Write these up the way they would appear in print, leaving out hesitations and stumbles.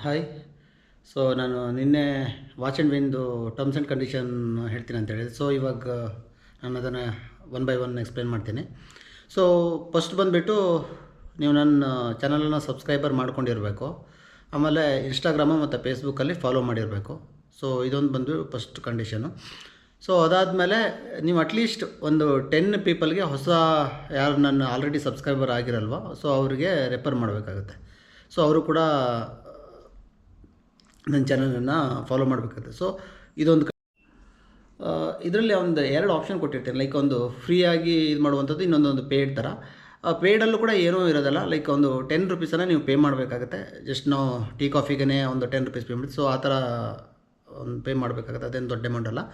Hi. So ನಾನು ನಿನ್ನೆ watch and ವಿನ್ದು ಟರ್ಮ್ಸ್ ಆ್ಯಂಡ್ ಕಂಡೀಷನ್ ಹೇಳ್ತೀನಿ ಅಂತ ಹೇಳಿದೆ. ಸೊ ಇವಾಗ ನಾನು ಅದನ್ನು ಒನ್ ಬೈ ಒನ್ ಎಕ್ಸ್ಪ್ಲೇನ್ ಮಾಡ್ತೀನಿ. ಸೊ ಫಸ್ಟ್ ಬಂದುಬಿಟ್ಟು ನೀವು ನನ್ನ ಚಾನಲನ್ನು ಸಬ್ಸ್ಕ್ರೈಬರ್ ಮಾಡ್ಕೊಂಡಿರಬೇಕು. ಆಮೇಲೆ ಇನ್ಸ್ಟಾಗ್ರಾಮು ಮತ್ತು ಫೇಸ್ಬುಕ್ಕಲ್ಲಿ ಫಾಲೋ ಮಾಡಿರಬೇಕು. ಸೊ ಇದೊಂದು ಬಂದು ಫಸ್ಟ್ ಕಂಡೀಷನು. ಸೊ ಅದಾದಮೇಲೆ ನೀವು ಅಟ್ಲೀಸ್ಟ್ ಒಂದು 10 ಪೀಪಲ್ಗೆ ಹೊಸ ಯಾರು ನನ್ನ ಆಲ್ರೆಡಿ ಸಬ್ಸ್ಕ್ರೈಬರ್ ಆಗಿರಲ್ವ, ಸೊ ಅವರಿಗೆ ರೆಫರ್ ಮಾಡಬೇಕಾಗುತ್ತೆ. ಸೊ ಅವರು ಕೂಡ ನನ್ನ ಚಾನಲನ್ನು ಫಾಲೋ ಮಾಡಬೇಕಾಗುತ್ತೆ. ಸೊ ಇದೊಂದು ಇದರಲ್ಲಿ ಒಂದು 2 ಆಪ್ಷನ್ ಕೊಟ್ಟಿರ್ತೀನಿ. ಲೈಕ್ ಒಂದು ಫ್ರೀಯಾಗಿ ಇದು ಮಾಡುವಂಥದ್ದು, ಇನ್ನೊಂದೊಂದು ಪೇಯ್ಡ್ ಥರ. ಪೇಯ್ಡಲ್ಲೂ ಕೂಡ ಏನೂ ಇರೋದಲ್ಲ. ಲೈಕ್ ಒಂದು 10 ರುಪೀಸನ್ನು ನೀವು ಪೇ ಮಾಡಬೇಕಾಗುತ್ತೆ. ಜಸ್ಟ್ ನಾವು ಟೀ ಕಾಫಿಗೆ ಒಂದು 10 ರುಪೀಸ್ ಪೇ ಮಾಡಿ, ಸೊ ಆ ಥರ ಒಂದು ಪೇ ಮಾಡಬೇಕಾಗುತ್ತೆ. ಅದೇನು ದೊಡ್ಡ ಅಮೌಂಟ್ ಅಲ್ಲ.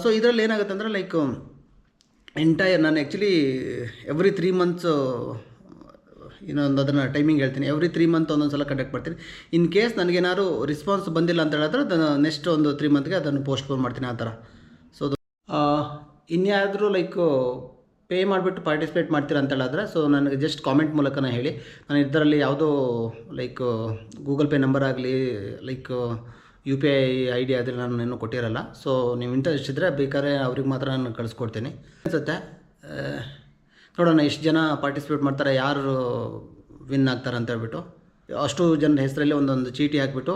ಸೊ ಇದರಲ್ಲಿ ಏನಾಗುತ್ತೆ ಅಂದರೆ ಲೈಕ್ ಎಂಟೈರ್ ನಾನು ಆ್ಯಕ್ಚುಲಿ ಎವ್ರಿ 3 ಮಂತ್ಸು ಇನ್ನೊಂದು ಅದನ್ನು ಟೈಮಿಂಗ್ ಹೇಳ್ತೀನಿ. ಎವ್ರಿ 3 ಮಂತ್ ಒಂದೊಂದು ಸಲ ಕಂಡಕ್ಟ್ ಮಾಡ್ತೀನಿ. ಇನ್ ಕೇಸ್ ನನಗೇನಾದ್ರು ರೆಸ್ಪಾನ್ಸ್ ಬಂದಿಲ್ಲ ಅಂತ ಹೇಳಿದ್ರೆ ಅದನ್ನು ನೆಕ್ಸ್ಟ್ ಒಂದು 3 ಮಂತ್ಗೆ ಅದನ್ನು ಪೋಸ್ಟ್ಪೋನ್ ಮಾಡ್ತೀನಿ, ಆ ಥರ. ಸೊ ಅದು ಇನ್ಯಾದರೂ ಲೈಕ್ ಪೇ ಮಾಡಿಬಿಟ್ಟು ಪಾರ್ಟಿಸಿಪೇಟ್ ಮಾಡ್ತೀರಾ ಅಂತ ಹೇಳಿದ್ರೆ, ಸೊ ನನಗೆ ಜಸ್ಟ್ ಕಾಮೆಂಟ್ ಮೂಲಕನೇ ಹೇಳಿ. ನಾನು ಇದರಲ್ಲಿ ಯಾವುದೋ ಲೈಕ್ ಗೂಗಲ್ ಪೇ ನಂಬರ್ ಆಗಲಿ ಲೈಕ್ UPI ID ಆದರೆ ನಾನು ಇನ್ನೂ ಕೊಟ್ಟಿರಲ್ಲ. ಸೊ ನೀವು ಇಂಟ್ರೆಸ್ಟ್ ಇದ್ದರೆ ಬೇಕಾದ್ರೆ ಅವ್ರಿಗೆ ಮಾತ್ರ ನಾನು ಕಳಿಸ್ಕೊಡ್ತೀನಿ ಅನಿಸುತ್ತೆ. ನೋಡೋಣ ಎಷ್ಟು ಜನ ಪಾರ್ಟಿಸಿಪೇಟ್ ಮಾಡ್ತಾರೆ, ಯಾರು ವಿನ್ ಆಗ್ತಾರೆ ಅಂತ ಹೇಳ್ಬಿಟ್ಟು. ಅಷ್ಟು ಜನರ ಹೆಸರಲ್ಲಿ ಒಂದೊಂದು ಚೀಟಿ ಹಾಕಿಬಿಟ್ಟು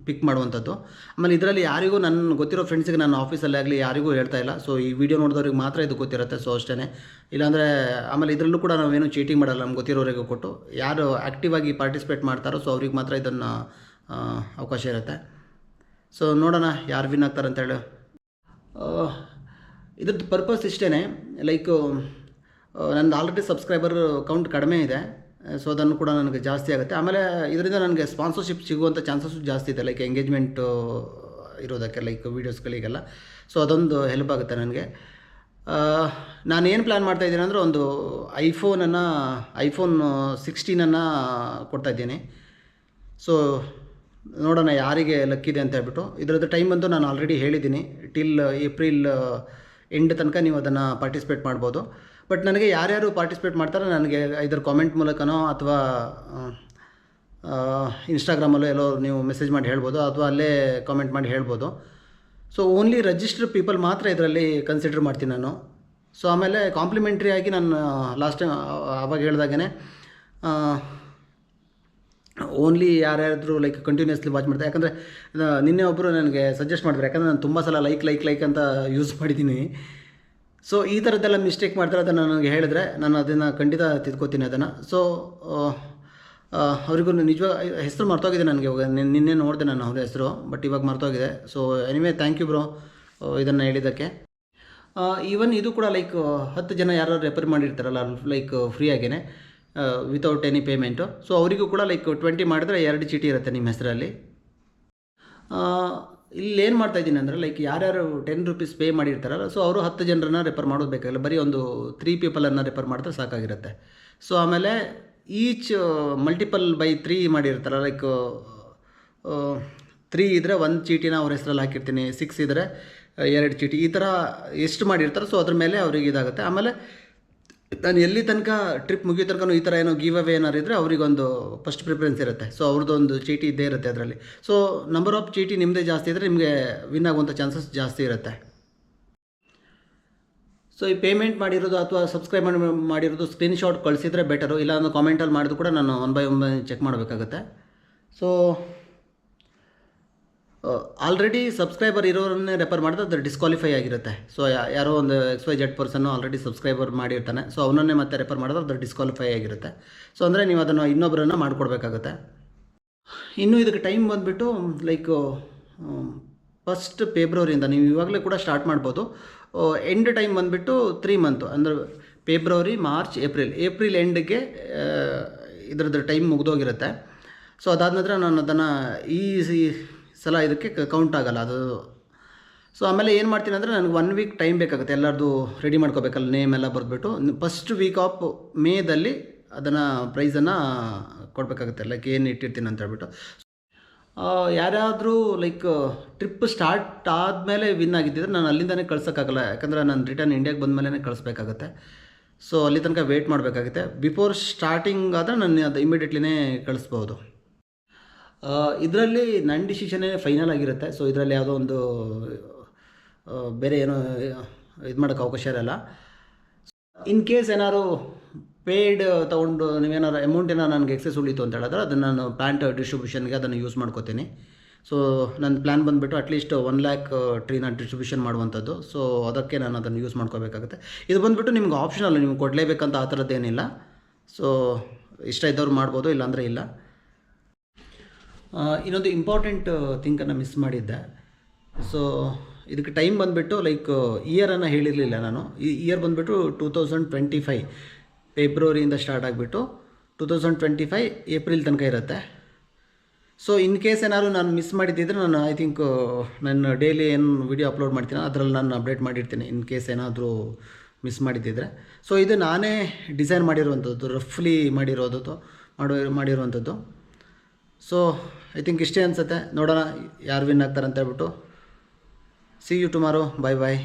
ಪಿಕ್ ಮಾಡುವಂಥದ್ದು. ಆಮೇಲೆ ಇದರಲ್ಲಿ ಯಾರಿಗೂ ನನ್ನ ಗೊತ್ತಿರೋ ಫ್ರೆಂಡ್ಸಿಗೆ ನಾನು ಆಫೀಸಲ್ಲಿ ಆಗಲಿ ಯಾರಿಗೂ ಹೇಳ್ತಾ ಇಲ್ಲ. ಸೊ ಈ ವಿಡಿಯೋ ನೋಡಿದವ್ರಿಗೆ ಮಾತ್ರ ಇದು ಗೊತ್ತಿರುತ್ತೆ. ಸೊ ಅಷ್ಟೇ. ಇಲ್ಲಾಂದರೆ ಆಮೇಲೆ ಇದರಲ್ಲೂ ಕೂಡ ನಾವೇನು ಚೀಟಿಂಗ್ ಮಾಡಲ್ಲ, ನಮ್ಗೆ ಗೊತ್ತಿರೋರಿಗೆ ಕೊಟ್ಟು. ಯಾರು ಆ್ಯಕ್ಟಿವ್ ಆಗಿ ಪಾರ್ಟಿಸಿಪೇಟ್ ಮಾಡ್ತಾರೋ ಸೊ ಅವ್ರಿಗೆ ಮಾತ್ರ ಇದನ್ನು ಅವಕಾಶ ಇರುತ್ತೆ. ಸೊ ನೋಡೋಣ ಯಾರು ವಿನ್ ಆಗ್ತಾರೆ ಅಂತೇಳಿ. ಇದ್ರದ್ದು ಪರ್ಪಸ್ ಇಷ್ಟೇ. ಲೈಕ್ ನಂದು ಆಲ್ರೆಡಿ ಸಬ್ಸ್ಕ್ರೈಬರ್ ಕೌಂಟ್ ಕಡಿಮೆ ಇದೆ. ಸೊ ಅದನ್ನು ಕೂಡ ನನಗೆ ಜಾಸ್ತಿ ಆಗುತ್ತೆ. ಆಮೇಲೆ ಇದರಿಂದ ನನಗೆ ಸ್ಪಾನ್ಸರ್ಶಿಪ್ ಸಿಗುವಂಥ ಚಾನ್ಸಸ್ಸು ಜಾಸ್ತಿ ಇದೆ, ಲೈಕ್ ಎಂಗೇಜ್ಮೆಂಟು ಇರೋದಕ್ಕೆ, ಲೈಕ್ ವೀಡಿಯೋಸ್ಗಳಿಗೆಲ್ಲ. ಸೊ ಅದೊಂದು ಹೆಲ್ಪ್ ಆಗುತ್ತೆ ನನಗೆ. ನಾನೇನು ಪ್ಲ್ಯಾನ್ ಮಾಡ್ತಾಯಿದ್ದೀನಿ ಅಂದರೆ ಒಂದು ಐಫೋನ್ 16 ಕೊಡ್ತಾಯಿದ್ದೀನಿ. ಸೊ ನೋಡೋಣ ಯಾರಿಗೆ ಲಕ್ಕಿದೆ ಅಂತ ಹೇಳ್ಬಿಟ್ಟು. ಇದರದ್ದು ಟೈಮ್ ಬಂದು ನಾನು ಆಲ್ರೆಡಿ ಹೇಳಿದ್ದೀನಿ, ಟಿಲ್ ಏಪ್ರಿಲ್ ಎಂಡ್ ತನಕ ನೀವು ಅದನ್ನು ಪಾರ್ಟಿಸಿಪೇಟ್ ಮಾಡ್ಬೋದು. ಬಟ್ ನನಗೆ ಯಾರ್ಯಾರು ಪಾರ್ಟಿಸಿಪೇಟ್ ಮಾಡ್ತಾರೆ ನನಗೆ ಇದರ ಕಾಮೆಂಟ್ ಮೂಲಕನೋ ಅಥವಾ ಇನ್ಸ್ಟಾಗ್ರಾಮಲ್ಲೋ ಎಲ್ಲೋ ನೀವು ಮೆಸೇಜ್ ಮಾಡಿ ಹೇಳ್ಬೋದು, ಅಥವಾ ಅಲ್ಲೇ ಕಾಮೆಂಟ್ ಮಾಡಿ ಹೇಳ್ಬೋದು. ಸೊ ಓನ್ಲಿ ರಿಜಿಸ್ಟರ್ ಪೀಪಲ್ ಮಾತ್ರ ಇದರಲ್ಲಿ ಕನ್ಸಿಡರ್ ಮಾಡ್ತೀನಿ ನಾನು. ಸೊ ಆಮೇಲೆ ಕಾಂಪ್ಲಿಮೆಂಟ್ರಿ ಆಗಿ ನಾನು ಲಾಸ್ಟ್ ಟೈಮ್ ಆವಾಗ ಹೇಳ್ದಾಗೇ ಓನ್ಲಿ ಯಾರ್ಯಾರು ಲೈಕ್ ಕಂಟಿನ್ಯೂಸ್ಲಿ ವಾಚ್ ಮಾಡ್ತಾರೆ. ಯಾಕಂದರೆ ನಿನ್ನೆ ಒಬ್ಬರು ನನಗೆ ಸಜೆಸ್ಟ್ ಮಾಡಿದ್ರು, ಯಾಕಂದರೆ ನಾನು ತುಂಬ ಸಲ ಲೈಕ್ ಅಂತ ಯೂಸ್ ಮಾಡಿದ್ದೀನಿ. ಸೊ ಈ ಥರದ್ದೆಲ್ಲ ಮಿಸ್ಟೇಕ್ ಮಾಡ್ತಾರೆ, ಅದನ್ನು ನನಗೆ ಹೇಳಿದ್ರೆ ನಾನು ಅದನ್ನು ಖಂಡಿತ ತಿದ್ಕೋತೀನಿ ಅದನ್ನು. ಸೊ ಅವರಿಗೂ ನಿಜವಾಗಿ ಹೆಸರು ಮರ್ತೋಗಿದೆ ನನಗೆ. ಇವಾಗ ನಿನ್ನೆ ನೋಡಿದೆ ನಾನು ಅವ್ರ ಹೆಸರು, ಬಟ್ ಇವಾಗ ಮರ್ತೋಗಿದೆ. So anyway thank you bro ಇದನ್ನು ಹೇಳಿದ್ದಕ್ಕೆ. ಈವನ್ ಇದು ಕೂಡ ಲೈಕ್ 10 ಜನ ಯಾರು ರೆಫರ್ ಮಾಡಿರ್ತಾರಲ್ಲ ಲೈಕ್ ಫ್ರೀಯಾಗೇ ವಿತೌಟ್ ಎನಿ ಪೇಮೆಂಟು. ಸೊ ಅವರಿಗೂ ಕೂಡ ಲೈಕ್ 20 ಮಾಡಿದ್ರೆ 2 ಚೀಟಿ ಇರುತ್ತೆ ನಿಮ್ಮ ಹೆಸರಲ್ಲಿ. ಇಲ್ಲಿ ಏನು ಮಾಡ್ತಾಯಿದ್ದೀನಿ ಅಂದರೆ ಲೈಕ್ ಯಾರ್ಯಾರು 10 ರುಪೀಸ್ ಪೇ ಮಾಡಿರ್ತಾರಲ್ಲ, ಸೊ ಅವರು 10 ಜನರನ್ನ ರೆಫರ್ ಮಾಡೋದು ಬೇಕಾಗಿಲ್ಲ. ಬರೀ ಒಂದು 3 ಪೀಪಲನ್ನು ರೆಫರ್ ಮಾಡಿದ್ರೆ ಸಾಕಾಗಿರುತ್ತೆ. ಸೊ ಆಮೇಲೆ ಈಚ್ ಮಲ್ಟಿಪಲ್ ಬೈ 3 ಮಾಡಿರ್ತಾರಲ್ಲ, ಲೈಕ್ 3 ಇದ್ದರೆ 1 ಚೀಟಿನ ಅವ್ರ ಹೆಸರಲ್ಲಿ ಹಾಕಿರ್ತೀನಿ, 6 ಇದ್ದರೆ 2 ಚೀಟಿ, ಈ ಥರ ಎಷ್ಟು ಮಾಡಿರ್ತಾರೆ ಸೊ ಅದ್ರ ಮೇಲೆ ಅವ್ರಿಗೆ ಇದಾಗುತ್ತೆ. ಆಮೇಲೆ ನಾನು ಎಲ್ಲಿ ತನಕ ಟ್ರಿಪ್ ಮುಗಿಯೋ ತನಕ ಈ ಥರ ಏನೋ ಗಿವ್ ಅವೇ ಏನಾರು ಇದ್ದರೆ ಅವರಿಗೊಂದು ಫಸ್ಟ್ ಪ್ರಿಫರೆನ್ಸ್ ಇರುತ್ತೆ. ಸೊ ಅವ್ರದ್ದೊಂದು ಚೀಟಿ ಇದ್ದೇ ಇರುತ್ತೆ ಅದರಲ್ಲಿ. ಸೊ ನಂಬರ್ ಆಫ್ ಚೀಟಿ ನಿಮ್ಮದೇ ಜಾಸ್ತಿ ಇದ್ದರೆ ನಿಮಗೆ ವಿನ್ ಆಗುವಂಥ ಚಾನ್ಸಸ್ ಜಾಸ್ತಿ ಇರುತ್ತೆ. ಸೊ ಈ ಪೇಮೆಂಟ್ ಮಾಡಿರೋದು ಅಥವಾ ಸಬ್ಸ್ಕ್ರೈಬ್ ಮಾಡಿರೋದು ಸ್ಕ್ರೀನ್ಶಾಟ್ ಕಳಿಸಿದರೆ ಬೆಟರು. ಇಲ್ಲ ಅಂದ್ರೆ ಕಾಮೆಂಟಲ್ಲಿ ಮಾಡಿದ್ರು ಕೂಡ ನಾನು 1 ಬೈ 1 ಚೆಕ್ ಮಾಡಬೇಕಾಗುತ್ತೆ. ಸೊ ಆಲ್ರೆಡಿ ಸಬ್ಸ್ಕ್ರೈಬರ್ ಇರೋರನ್ನೇ ರೆಫರ್ ಮಾಡಿದ್ರೆ ಅದು ಡಿಸ್ಕ್ವಾಲಿಫೈ ಆಗಿರುತ್ತೆ. ಸೊ ಯಾರೋ ಒಂದು XYZ ಪರ್ಸನ್ನು ಆಲ್ರೆಡಿ ಸಬ್ಸ್ಕ್ರೈಬರ್ ಮಾಡಿರ್ತಾನೆ, ಸೊ ಅವನನ್ನೇ ಮತ್ತೆ ರೆಫರ್ ಮಾಡಿದ್ರೆ ಅದು ಡಿಸ್ಕ್ವಾಲಿಫೈ ಆಗಿರುತ್ತೆ. ಸೊ ಅಂದರೆ ನೀವು ಅದನ್ನು ಇನ್ನೊಬ್ಬರನ್ನು ಮಾಡಿಕೊಡ್ಬೇಕಾಗುತ್ತೆ. ಇನ್ನು ಇದಕ್ಕೆ ಟೈಮ್ ಬಂದುಬಿಟ್ಟು ಲೈಕ್ 1 ಫೆಬ್ರವರಿಯಿಂದ ನೀವು ಇವಾಗಲೇ ಕೂಡ ಸ್ಟಾರ್ಟ್ ಮಾಡ್ಬೋದು. ಎಂಡ್ ಟೈಮ್ ಬಂದುಬಿಟ್ಟು 3 ಮಂತು, ಅಂದರೆ ಫೆಬ್ರವರಿ, ಮಾರ್ಚ್, ಏಪ್ರಿಲ್ ಎಂಡ್ಗೆ ಇದರದ್ದು ಟೈಮ್ ಮುಗಿದೋಗಿರುತ್ತೆ. ಸೊ ಅದಾದ ನಂತರ ನಾನು ಅದನ್ನು ಈ ಸಲ ಇದಕ್ಕೆ ಕೌಂಟ್ ಆಗೋಲ್ಲ ಅದು. ಸೊ ಆಮೇಲೆ ಏನು ಮಾಡ್ತೀನಿ ಅಂದರೆ ನನಗೆ 1 ವೀಕ್ ಟೈಮ್ ಬೇಕಾಗುತ್ತೆ, ಎಲ್ಲರದು ರೆಡಿ ಮಾಡ್ಕೋಬೇಕಲ್ಲ, ನೇಮ್ ಎಲ್ಲ ಬರೆದ್ಬಿಟ್ಟು. ಫಸ್ಟ್ ವೀಕ್ ಆಫ್ ಮೇದಲ್ಲಿ ಅದನ್ನು ಪ್ರೈಸನ್ನು ಕೊಡಬೇಕಾಗುತ್ತೆ, ಲೈಕ್ ಏನು ಇಟ್ಟಿರ್ತೀನಿ ಅಂತ ಹೇಳ್ಬಿಟ್ಟು. ಯಾರಾದರೂ ಲೈಕ್ ಟ್ರಿಪ್ ಸ್ಟಾರ್ಟ್ ಆದಮೇಲೆ ವಿನ್ ಆಗಿದ್ದಿದ್ರೆ ನಾನು ಅಲ್ಲಿಂದನೇ ಕಳ್ಸೋಕ್ಕಾಗಲ್ಲ, ಯಾಕಂದರೆ ನಾನು ರಿಟರ್ನ್ ಇಂಡಿಯಾಗೆ ಬಂದ ಮೇಲೆ ಕಳಿಸ್ಬೇಕಾಗತ್ತೆ. ಸೊ ಅಲ್ಲಿ ತನಕ ವೆಯ್ಟ್ ಮಾಡಬೇಕಾಗುತ್ತೆ. ಬಿಫೋರ್ ಸ್ಟಾರ್ಟಿಂಗ್ ಆದರೆ ನಾನು ಅದು ಇಮಿಡಿಯೇಟ್ಲಿನೇ ಕಳಿಸ್ಬೋದು. ಇದರಲ್ಲಿ ನನ್ನ ಡಿಸಿಷನ್ನೇ ಫೈನಲ್ ಆಗಿರುತ್ತೆ. ಸೊ ಇದರಲ್ಲಿ ಯಾವುದೋ ಒಂದು ಬೇರೆ ಏನೋ ಇದು ಮಾಡೋಕ್ಕೆ ಅವಕಾಶ ಇರಲ್ಲ. ಇನ್ ಕೇಸ್ ಏನಾದ್ರು ಪೇಯ್ಡ್ ತೊಗೊಂಡು ನೀವೇನಾರು ಅಮೌಂಟ್ ಏನಾರು ನನಗೆ ಎಕ್ಸೆಸ್ ಉಳಿತು ಅಂತ ಹೇಳಿದ್ರೆ ಅದನ್ನು ನಾನು ಪ್ಲಾಂಟ್ ಡಿಸ್ಟ್ರಿಬ್ಯೂಷನ್ಗೆ ಅದನ್ನು ಯೂಸ್ ಮಾಡ್ಕೋತೀನಿ. ಸೊ ನನ್ನ ಪ್ಲ್ಯಾನ್ ಬಂದುಬಿಟ್ಟು ಅಟ್ಲೀಸ್ಟ್ 1 ಲ್ಯಾಕ್ ಟ್ರೀನ ಡಿಸ್ಟ್ರಿಬ್ಯೂಷನ್ ಮಾಡುವಂಥದ್ದು. ಸೊ ಅದಕ್ಕೆ ನಾನು ಅದನ್ನು ಯೂಸ್ ಮಾಡ್ಕೋಬೇಕಾಗುತ್ತೆ. ಇದು ಬಂದುಬಿಟ್ಟು ನಿಮ್ಗೆ ಆಪ್ಷನಲ್, ನಿಮ್ಗೆ ಕೊಡಲೇಬೇಕಂತ ಆ ಥರದ್ದೇನಿಲ್ಲ. ಸೊ ಇಷ್ಟ ಇದ್ದವ್ರು ಮಾಡ್ಬೋದು, ಇಲ್ಲಾಂದರೆ ಇಲ್ಲ. ಇನ್ನೊಂದು ಇಂಪಾರ್ಟೆಂಟ್ ಥಿಂಕನ್ನು ಮಿಸ್ ಮಾಡಿದ್ದೆ. ಸೊ ಇದಕ್ಕೆ ಟೈಮ್ ಬಂದುಬಿಟ್ಟು ಲೈಕ್ ಇಯರನ್ನು ಹೇಳಿರಲಿಲ್ಲ ನಾನು. ಈ ಇಯರ್ ಬಂದುಬಿಟ್ಟು 2025 ಫೆಬ್ರವರಿಯಿಂದ ಸ್ಟಾರ್ಟ್ ಆಗಿಬಿಟ್ಟು 2025 ಏಪ್ರಿಲ್ ತನಕ ಇರುತ್ತೆ. ಸೊ ಇನ್ ಕೇಸ್ ಏನಾದ್ರು ನಾನು ಮಿಸ್ ಮಾಡಿದ್ದಿದ್ರೆ ನಾನು ಐ ಥಿಂಕ್ ನಾನು ಡೈಲಿ ಏನು ವಿಡಿಯೋ ಅಪ್ಲೋಡ್ ಮಾಡ್ತೀನಿ ಅದರಲ್ಲಿ ನಾನು ಅಪ್ಡೇಟ್ ಮಾಡಿರ್ತೀನಿ, ಇನ್ ಕೇಸ್ ಏನಾದರೂ ಮಿಸ್ ಮಾಡಿದ್ದಿದ್ರೆ. ಸೊ ಇದು ನಾನೇ ಡಿಸೈನ್ ಮಾಡಿರುವಂಥದ್ದು, ರಫ್ಲಿ ಮಾಡಿರುವಂಥದ್ದು. ಸೊ ಐ ಥಿಂಕ್ ಇಷ್ಟೇ ಅನಿಸುತ್ತೆ. ನೋಡೋಣ ಯಾರು ವಿನ್ ಆಗ್ತಾರೆ ಅಂತ ಹೇಳ್ಬಿಟ್ಟು. See you tomorrow. Bye bye.